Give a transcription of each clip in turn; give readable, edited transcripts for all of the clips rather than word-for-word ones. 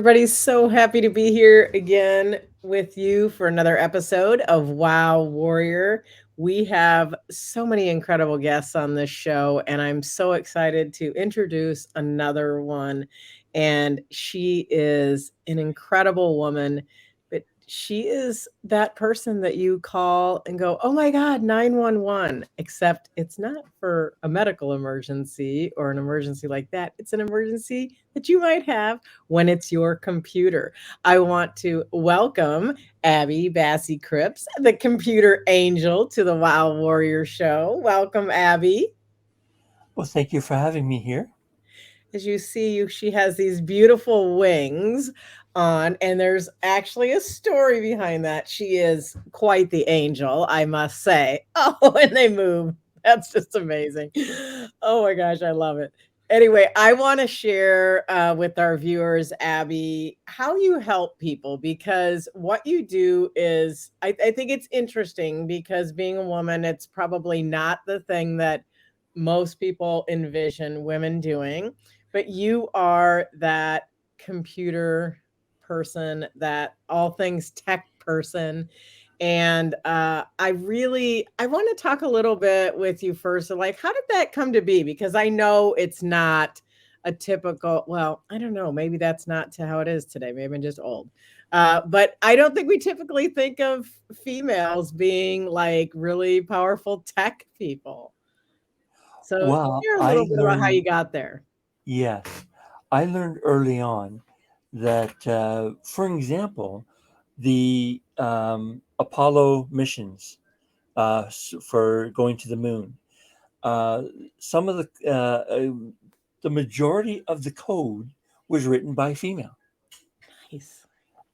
everybody. So happy to be here again with you for another episode of Wow Warrior. We have so many incredible guests on this show, and I'm so excited to introduce another one. And she is an incredible woman, but she is that person that you call and go, oh my God, 911. Except it's not for a medical emergency or an emergency like that. It's an emergency that you might have when it's your computer. I want to welcome Abby Bassie-Cripps, the computer angel, to the Wow Warrior Show. Welcome, Abby. Well, thank you for having me here. As you see, she has these beautiful wings on, and there's actually a story behind that. She is quite the angel, I must say. Oh, and they move. That's just amazing. Oh my gosh, I love it. Anyway, I want to share with our viewers, Abby, how you help people because what you do is, I think it's interesting because being a woman, it's probably not the thing that most people envision women doing, but you are that computer person, that all things tech person. And I want to talk a little bit with you first. So like, how did that come to be? Because I know it's not a typical, well, I don't know, maybe that's not to how it is today. Maybe I'm just old. But I don't think we typically think of females being like really powerful tech people. So Well, share a little I bit about how you learned, got there. yes, I learned early on that, for example, the Apollo missions for going to the moon, uh, some of the majority of the code was written by female, Nice.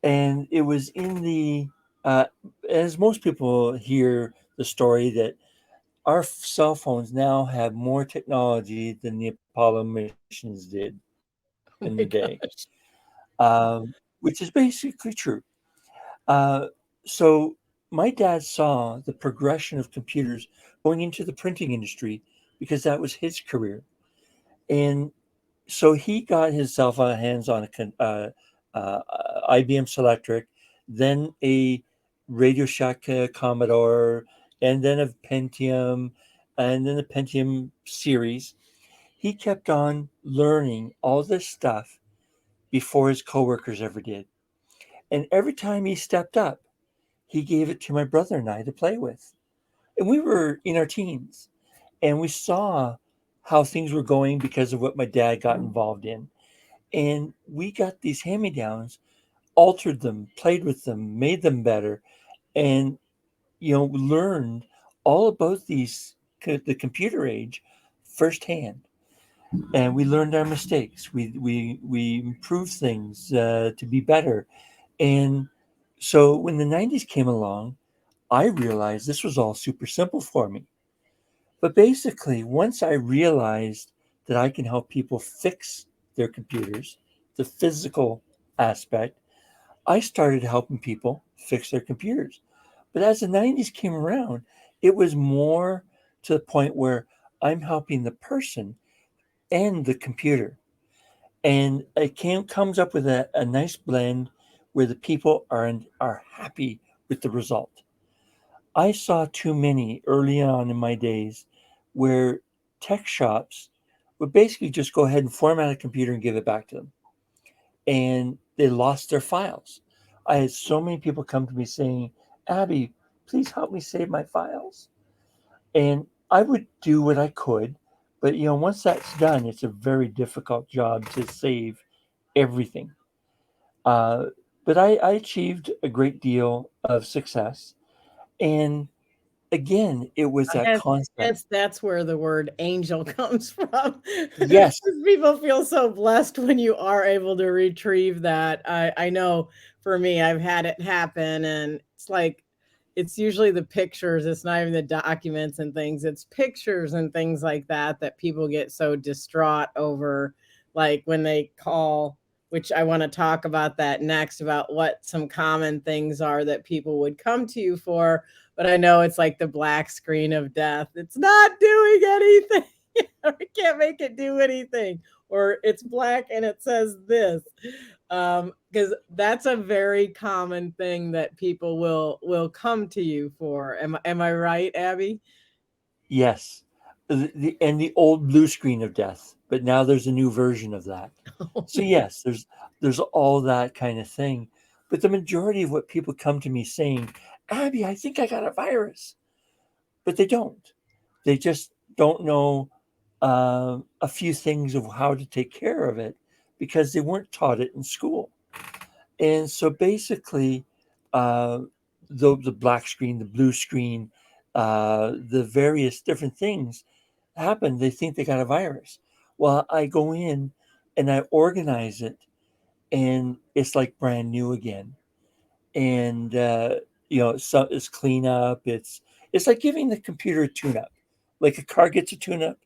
and it was in uh, as most people hear the story that our cell phones now have more technology than the Apollo missions did in the day, Oh my gosh. which is basically true. Uh, so my dad saw the progression of computers going into the printing industry because that was his career, and so he got himself hands on uh, IBM Selectric, then a Radio Shack Commodore, and then a Pentium, and then the Pentium series. He kept on learning all this stuff before his coworkers ever did. And every time he stepped up, he gave it to my brother and I to play with. And we were in our teens, and we saw how things were going because of what my dad got involved in. And we got these hand me downs, altered them, played with them, made them better, and learned all about the computer age firsthand. And we learned our mistakes. We improved things to be better. And so when the 90s came along, I realized this was all super simple for me. But basically, once I realized that I can help people fix their computers, the physical aspect, I started helping people fix their computers. But as the 90s came around, it was more to the point where I'm helping the person and the computer. And comes up with a nice blend where the people are happy with the result. I saw too many early on in my days where tech shops would basically just go ahead and format a computer and give it back to them. And they lost their files. I had so many people come to me saying, Abby, please help me save my files. And I would do what I could. But once that's done, it's a very difficult job to save everything. Uh, but I achieved a great deal of success. And again, it was I that guess concept. that's where the word angel comes from. Yes. People feel so blessed when you are able to retrieve that. I know for me, I've had it happen, and it's like it's usually the pictures. It's not even the documents and things. It's pictures and things like that that people get so distraught over, like when they call. Which I want to talk about that next about what some common things are that people would come to you for, but I know it's like the black screen of death. It's not doing anything. I can't make it do anything. Or it's black and it says this. Because that's a very common thing that people will come to you for. Am I right, Abby? Yes. And the old blue screen of death, but now there's a new version of that. So yes, there's all that kind of thing. But the majority of what people come to me saying, Abby, I think I got a virus, but they don't. They just don't know a few things of how to take care of it because they weren't taught it in school. And so basically, uh, the black screen, the blue screen, the various different things happen. They think they got a virus. Well, I go in and I organize it, and it's like brand new again. And so it's clean up. It's like giving the computer a tune up. Like a car gets a tune up,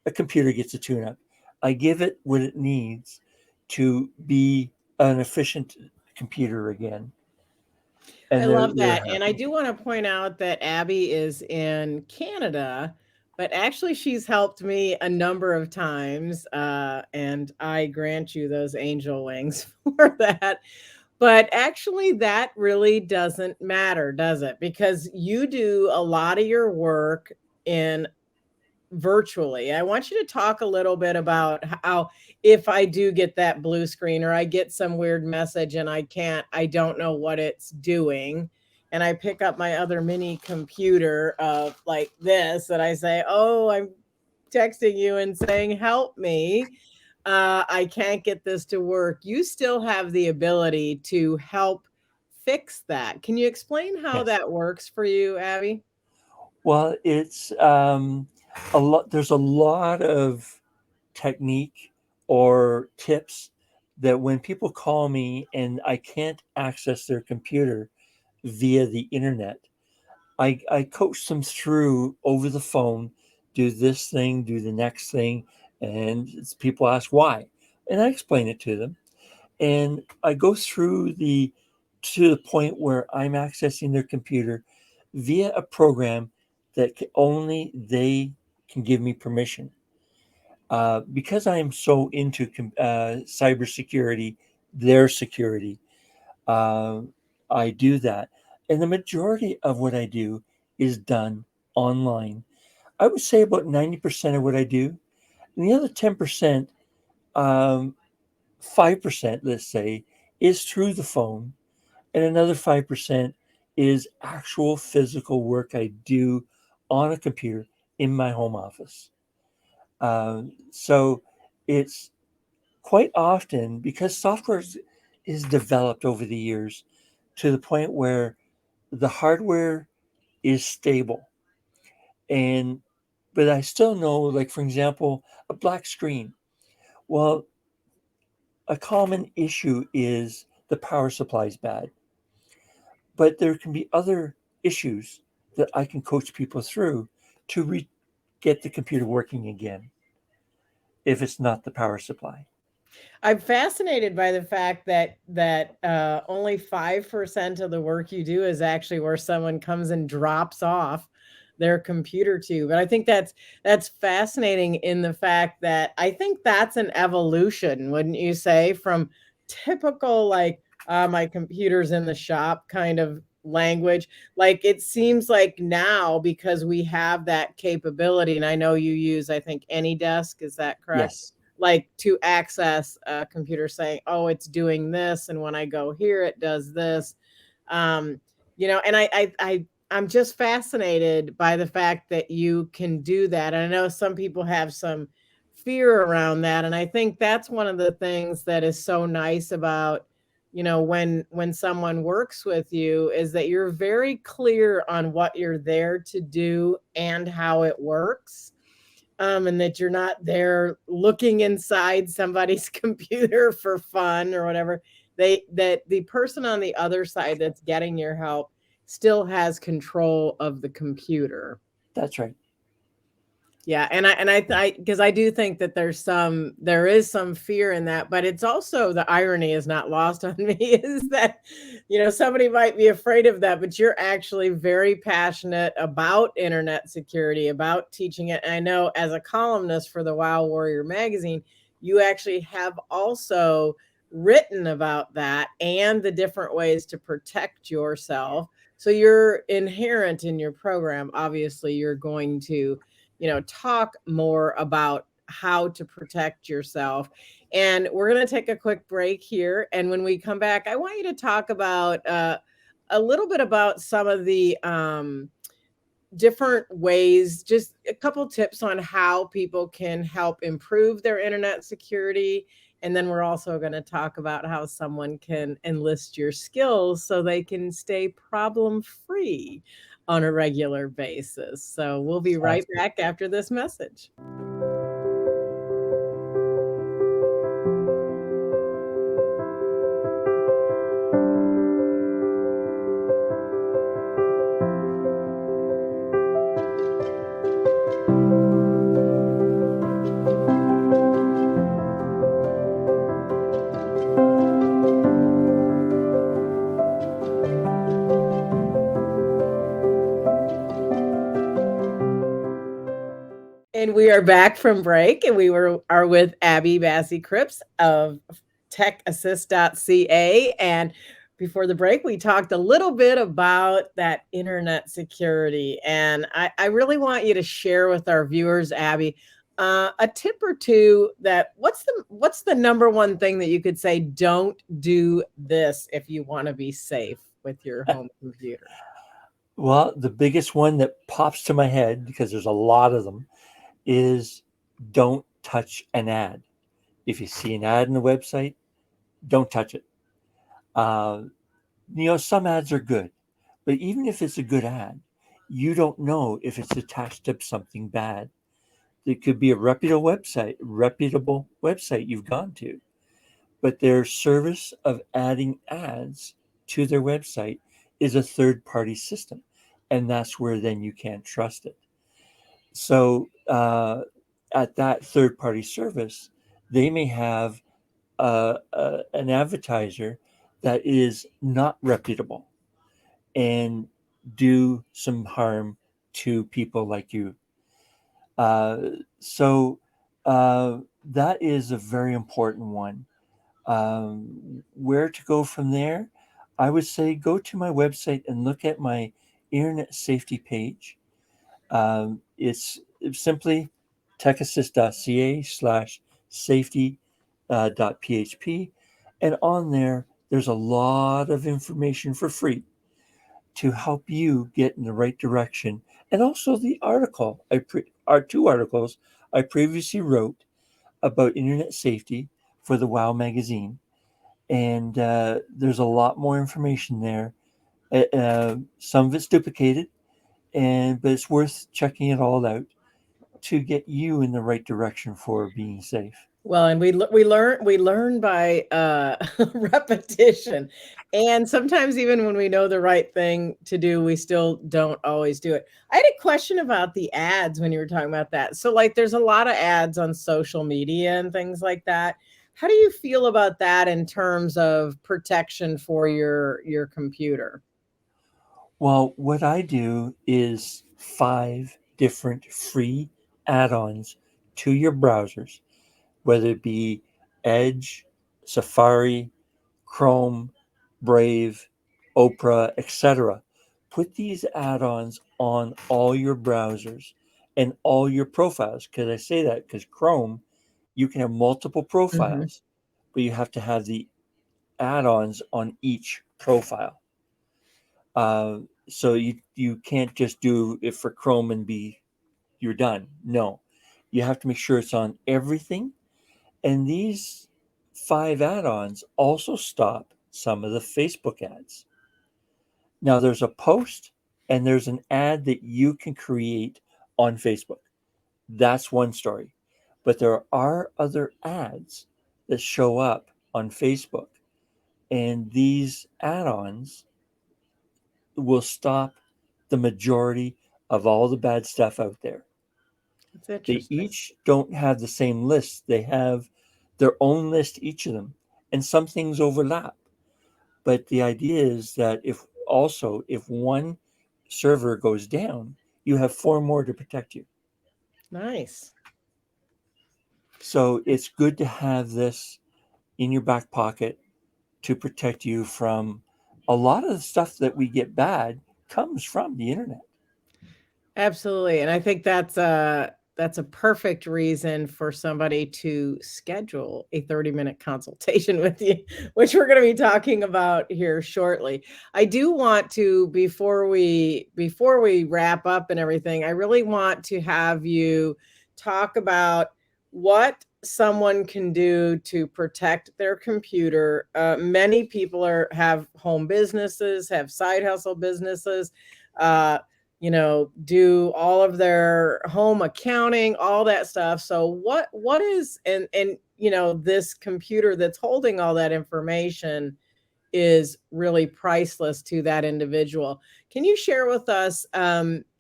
a computer gets a tune up. I give it what it needs to be an efficient computer again, I and love they're that, and I happy. do wanna point out that Abby is in Canada, but actually she's helped me a number of times, and I grant you those angel wings for that. But actually that really doesn't matter, does it? Because you do a lot of your work in virtually. I want you to talk a little bit about how if I do get that blue screen or I get some weird message and I don't know what it's doing. And I pick up my other mini computer of like this and I say, oh, I'm texting you and saying, help me. I can't get this to work. You still have the ability to help fix that. Can you explain how Yes. that works for you, Abby? Well, it's a lot. There's a lot of technique or tips that when people call me and I can't access their computer via the internet, I coach them through over the phone, do this thing, do the next thing, and people ask why, and I explain it to them, and I go through to the point where I'm accessing their computer via a program that only they can give me permission. Because I am so into cybersecurity, their security, uh, I do that. And the majority of what I do is done online. I would say about 90% of what I do. And the other 10%, 5%, let's say, is through the phone. And another 5% is actual physical work I do on a computer in my home office. So it's quite often because software is developed over the years to the point where the hardware is stable, and but I still know, like for example, a black screen. Well, a common issue is the power supply is bad, but there can be other issues that I can coach people through to get the computer working again if it's not the power supply. I'm fascinated by the fact that only 5% of the work you do is actually where someone comes and drops off their computer to. But I think that's fascinating in the fact that I think that's an evolution, wouldn't you say, from typical like my computer's in the shop kind of language. Like it seems like now because we have that capability, and I know you use, I think, AnyDesk, is that correct? Yes, Like to access a computer saying, oh, it's doing this. And when I go here, it does this. Um, and I'm just fascinated by the fact that you can do that. And I know some people have some fear around that. And I think that's one of the things that is so nice about, when someone works with you is that you're very clear on what you're there to do and how it works, and that you're not there looking inside somebody's computer for fun or whatever. That the person on the other side that's getting your help still has control of the computer. that's right. Yeah, and I because I do think that there is some fear in that, but it's also the irony is not lost on me is that somebody might be afraid of that, but you're actually very passionate about internet security, about teaching it. And I know as a columnist for the Wow Warrior magazine, you actually have also written about that and the different ways to protect yourself. So you're inherent in your program. Obviously, you're going to, talk more about how to protect yourself. And we're going to take a quick break here. And when we come back, I want you to talk about a little bit about some of the different ways, just a couple tips on how people can help improve their internet security. And then we're also going to talk about how someone can enlist your skills so they can stay problem free on a regular basis. So we'll be right Sounds good. back after this message. And we are back from break, and we are with Abby Bassie-Cripps of techassist.ca. And before the break, we talked a little bit about that internet security. And I really want you to share with our viewers, Abby, a tip or two that what's the number one thing that you could say, don't do this if you want to be safe with your home computer? Well, the biggest one that pops to my head, because there's a lot of them, is don't touch an ad. If you see an ad on the website, don't touch it. Uh, some ads are good, but even if it's a good ad, you don't know if it's attached to something bad. It could be a reputable website you've gone to, but their service of adding ads to their website is a third party system. And that's where then you can't trust it. So at that third party service, they may have an advertiser that is not reputable and do some harm to people like you. Uh, so that is a very important one. Where to go from there? I would say go to my website and look at my internet safety page. It's simply techassist.ca/safety.php. And on there, there's a lot of information for free to help you get in the right direction. And also the are two articles I previously wrote about internet safety for the WoW magazine. And there's a lot more information there. Some of it's duplicated, but it's worth checking it all out to get you in the right direction for being safe. Well, and we learn by repetition, and sometimes even when we know the right thing to do, we still don't always do it. I had a question about the ads when you were talking about that. So, like, there's a lot of ads on social media and things like that. How do you feel about that in terms of protection for your computer? Well, what I do is 5 different free add ons to your browsers, whether it be Edge, Safari, Chrome, Brave, Opera, etc. Put these add ons on all your browsers and all your profiles. Because I say that because Chrome, you can have multiple Mhm. profiles, but you have to have the add ons on each profile. Uh, so you can't just do it for Chrome and be you're done. No, you have to make sure it's on everything. And these 5 add-ons also stop some of the Facebook ads. Now there's a post and there's an ad that you can create on Facebook. That's one story. But there are other ads that show up on Facebook, and these add-ons will stop the majority of all the bad stuff out there. That's They interesting. each don't have the same list. They have their own list, each of them, and some things overlap. But the idea is that if one server goes down, you have 4 more to protect you. Nice. So it's good to have this, in your back pocket to protect you from a lot of the stuff that we get bad comes from the internet. Absolutely, and I think that's a perfect reason for somebody to schedule a 30-minute consultation with you, which we're gonna be talking about here shortly. I do want to, before we wrap up and everything, I really want to have you talk about what someone can do to protect their computer. Many people have home businesses, have side hustle businesses, uh, do all of their home accounting, all that stuff. So what is, and this computer that's holding all that information is really priceless to that individual. Can you share with us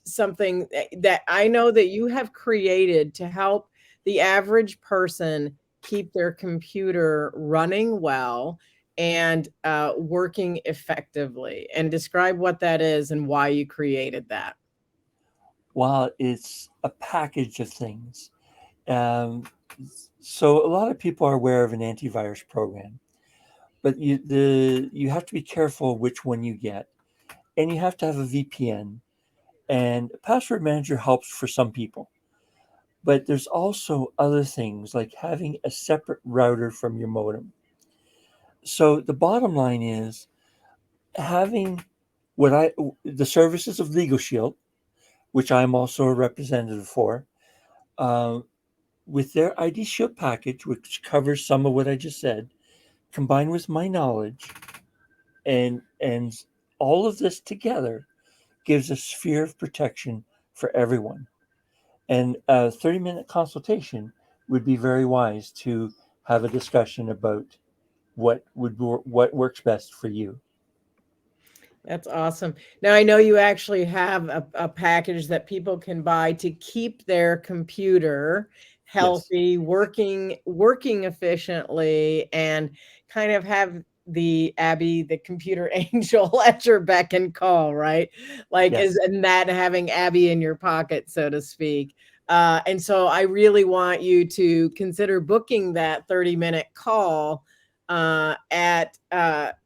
something that I know that you have created to help the average person keep their computer running well and working effectively? And describe what that is and why you created that. While it's a package of things. Um, so a lot of people are aware of an antivirus program, but you have to be careful which one you get, and you have to have a VPN. And a password manager helps for some people, but there's also other things like having a separate router from your modem. So the bottom line is having what I the services of Legal Shield, which I'm also a representative for, uh, with their ID Shield package, which covers some of what I just said, combined with my knowledge, and all of this together gives a sphere of protection for everyone. And a 30-minute consultation would be very wise to have a discussion about what works best for you. That's awesome. Now I know you actually have a package that people can buy to keep their computer Yes, healthy, working efficiently, and kind of have the Abby, the computer angel at your beck and call, right? Like is yes, and that having Abby in your pocket, so to speak. And so I really want you to consider booking that 30-minute call at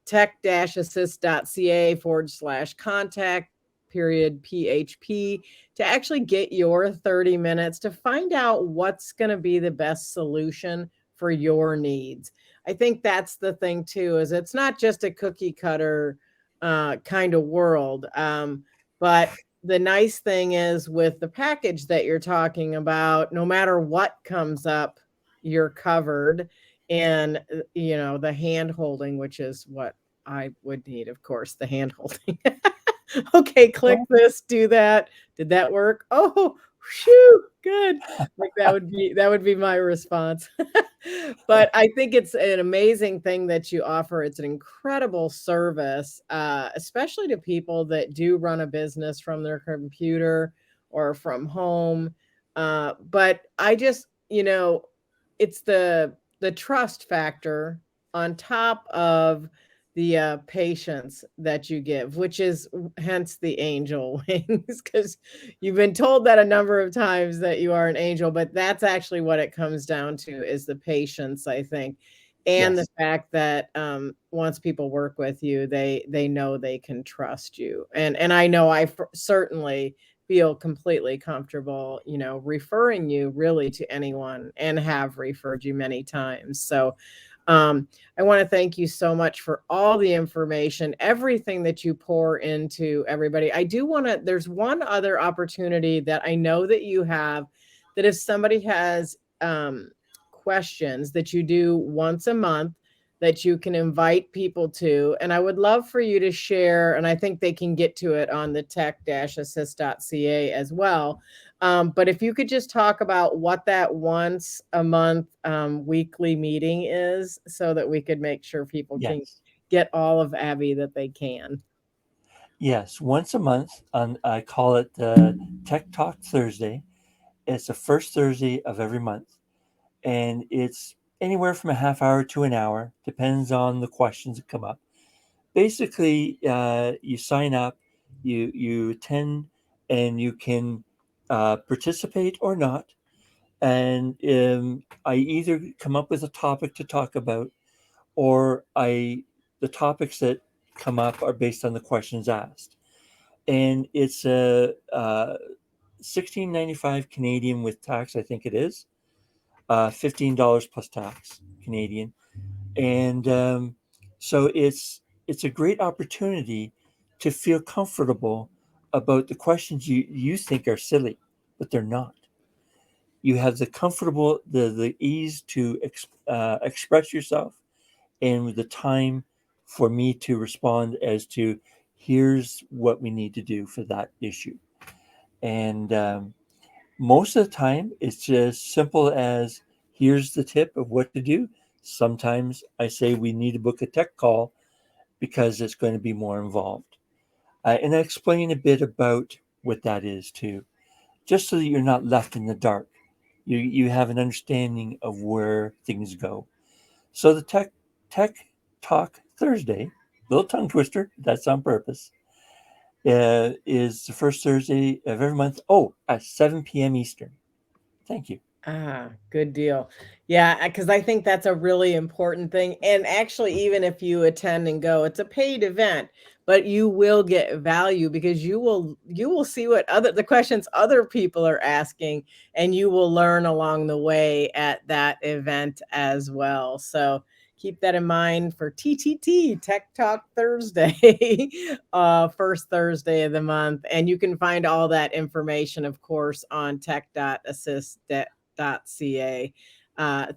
tech-assist.ca/contact period PHP to actually get your 30 minutes to find out what's going to be the best solution for your needs. I think that's the thing too, is it's not just a cookie cutter kind of world. But the nice thing is with the package that you're talking about, no matter what comes up, you're covered. And the hand holding, which is what I would need, of course, the hand holding. Okay, click well, this, do that. Did that work? Oh, shoo, good. Like that would be my response. But I think it's an amazing thing that you offer. It's an incredible service, especially to people that do run a business from their computer or from home. But I just, it's the trust factor on top of the patience that you give, which is hence the angel wings, because you've been told that a number of times that you are an angel, but that's actually what it comes down to is the patience, I think, and the yes. fact that once people work with you, they know they can trust you, and I know certainly feel completely comfortable, referring you really to anyone and have referred you many times. So um, I want to thank you so much for all the information, everything that you pour into everybody. I do want to, there's one other opportunity that I know that you have, that if somebody has questions that you do once a month, that you can invite people to. And I would love for you to share, and I think they can get to it on the tech-assist.ca as well. But if you could just talk about what that once a month weekly meeting is so that we could make sure people can Yes, get all of Abby that they can. yes. Once a month, on I call it Tech Talk Thursday. It's the first Thursday of every month, and it's anywhere from a half hour to an hour, depends on the questions that come up. Basically, you sign up, you attend, and you can participate or not. And I either come up with a topic to talk about, or the topics that come up are based on the questions asked. And it's a 16.95 Canadian with tax, I think it is, $15 plus tax Canadian, and so it's a great opportunity to feel comfortable about the questions you think are silly, but they're not. You have the ease to express yourself, and the time for me to respond as to here's what we need to do for that issue. And most of the time, it's just simple as here's the tip of what to do. Sometimes I say we need to book a tech call because it's going to be more involved. And I explain a bit about what that is too, just so that you're not left in the dark. You have an understanding of where things go. So the tech talk Thursday, little tongue twister, that's on purpose, is the first Thursday of every month. Oh, at 7 p.m. Eastern. Thank you. Ah, good deal. Yeah, because I think that's a really important thing. And actually, even if you attend and go, it's a paid event, but you will get value because you will see what other the questions other people are asking, and you will learn along the way at that event as well. So keep that in mind for TTT Tech Talk Thursday, first Thursday of the month. And you can find all that information, of course, on tech.assist.ca.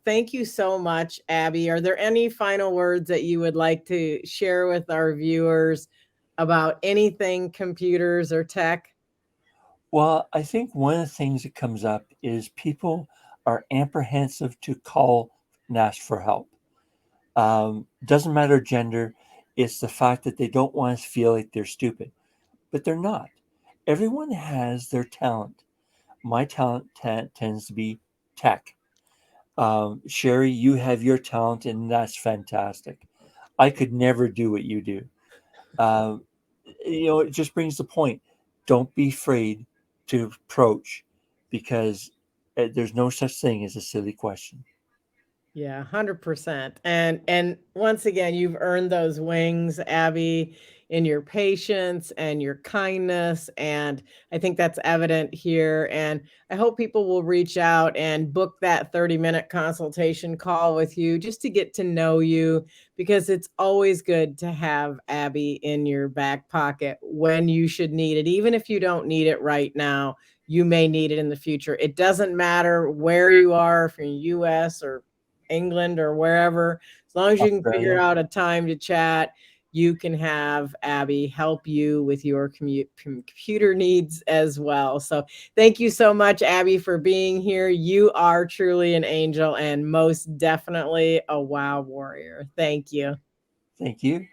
Thank you so much, Abby. Are there any final words that you would like to share with our viewers about anything computers or tech? Well, I think one of the things that comes up is people are apprehensive to call and ask for help. Doesn't matter gender, it's the fact that they don't want to feel like they're stupid, but they're not. Everyone has their talent. My talent tends to be tech. Sherry, you have your talent, and that's fantastic. I could never do what you do. Um, it just brings the point. Don't be afraid to approach because there's no such thing as a silly question. Yeah, 100%. And once again, you've earned those wings, Abby, in your patience and your kindness, and I think that's evident here, and I hope people will reach out and book that 30-minute consultation call with you just to get to know you because it's always good to have Abby in your back pocket when you should need it. Even if you don't need it right now, you may need it in the future. It doesn't matter where you are, if you're in the US or England or wherever, as long as you can figure Australia, out a time to chat, you can have Abby help you with your computer needs as well. So, thank you so much, Abby, for being here. You are truly an angel and most definitely a wow warrior. Thank you. thank you.